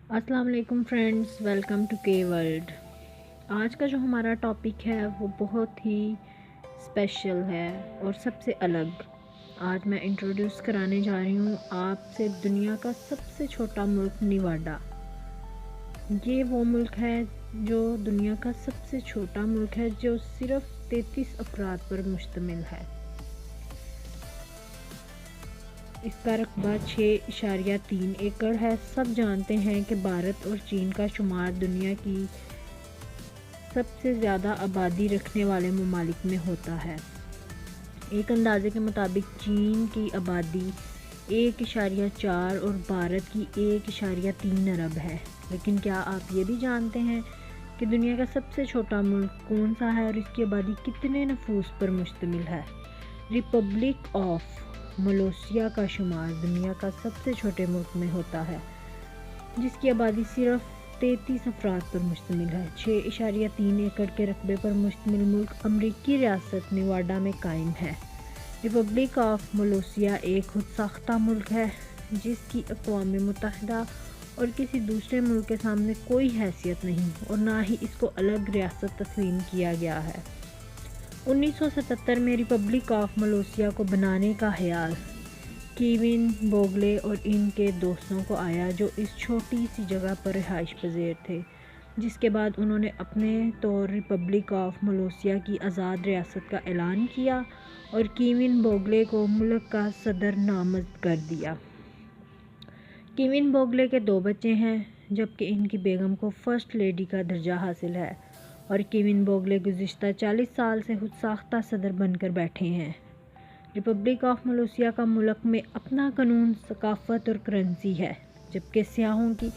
السلام علیکم friends, welcome to کے ورلڈ۔ آج کا جو ہمارا ٹاپک ہے وہ بہت ہی اسپیشل ہے اور سب سے الگ۔ آج میں انٹروڈیوس کرانے جا رہی ہوں آپ سے دنیا کا سب سے چھوٹا ملک نیواڈا۔ یہ وہ ملک ہے جو دنیا کا سب سے چھوٹا ملک ہے، جو صرف 33 افراد پر مشتمل ہے۔ اس کا رقبہ 6.3 ایکڑ ہے۔ سب جانتے ہیں کہ بھارت اور چین کا شمار دنیا کی سب سے زیادہ آبادی رکھنے والے ممالک میں ہوتا ہے۔ ایک اندازے کے مطابق چین کی آبادی 1.4 اور بھارت کی 1.3 ارب ہے۔ لیکن کیا آپ یہ بھی جانتے ہیں کہ دنیا کا سب سے چھوٹا ملک کون سا ہے اور اس کی آبادی کتنے نفوس پر مشتمل ہے؟ ریپبلک آف ملوشیا کا شمار دنیا کا سب سے چھوٹے ملک میں ہوتا ہے، جس کی آبادی صرف 33 افراد پر مشتمل ہے۔ 6.3 ایکڑ کے رقبے پر مشتمل ملک امریکی ریاست نیواڈا میں قائم ہے۔ ریپبلک آف ملوشیا ایک خود ساختہ ملک ہے جس کی اقوام متحدہ اور کسی دوسرے ملک کے سامنے کوئی حیثیت نہیں اور نہ ہی اس کو الگ ریاست تسلیم کیا گیا ہے۔ 1977 میں ریپبلک آف ملوشیا کو بنانے کا خیال کیون بوگلے اور ان کے دوستوں کو آیا، جو اس چھوٹی سی جگہ پر رہائش پذیر تھے، جس کے بعد انہوں نے اپنے طور ریپبلک آف ملوشیا کی آزاد ریاست کا اعلان کیا اور کیون بوگلے کو ملک کا صدر نامزد کر دیا۔ کیون بوگلے کے 2 بچے ہیں، جبکہ ان کی بیگم کو فرسٹ لیڈی کا درجہ حاصل ہے، اور کیون بوگلے گزشتہ 40 سال سے خود ساختہ صدر بن کر بیٹھے ہیں۔ ریپبلک آف ملوشیا کا ملک میں اپنا قانون، ثقافت اور کرنسی ہے، جبکہ سیاحوں کی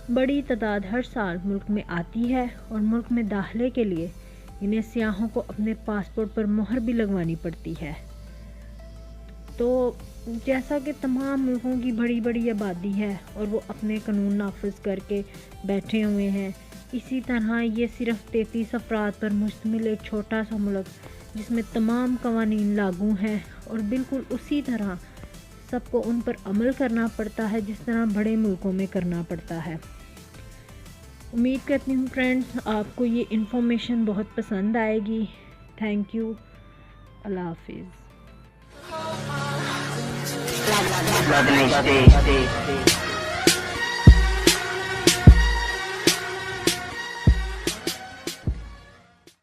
بڑی تعداد ہر سال ملک میں آتی ہے اور ملک میں داخلے کے لیے انہیں سیاحوں کو اپنے پاسپورٹ پر مہر بھی لگوانی پڑتی ہے۔ تو جیسا کہ تمام ملکوں کی بڑی بڑی آبادی ہے اور وہ اپنے قانون نافذ کر کے بیٹھے ہوئے ہیں، اسی طرح یہ صرف 33 افراد پر مشتمل ایک چھوٹا سا ملک جس میں تمام قوانین لاگو ہیں اور بالکل اسی طرح سب کو ان پر عمل کرنا پڑتا ہے جس طرح بڑے ملکوں میں کرنا پڑتا ہے۔ امید کرتی ہوں فرینڈز آپ کو یہ انفارمیشن بہت پسند آئے گی۔ تھینک یو، اللہ حافظ۔ Love me, stay.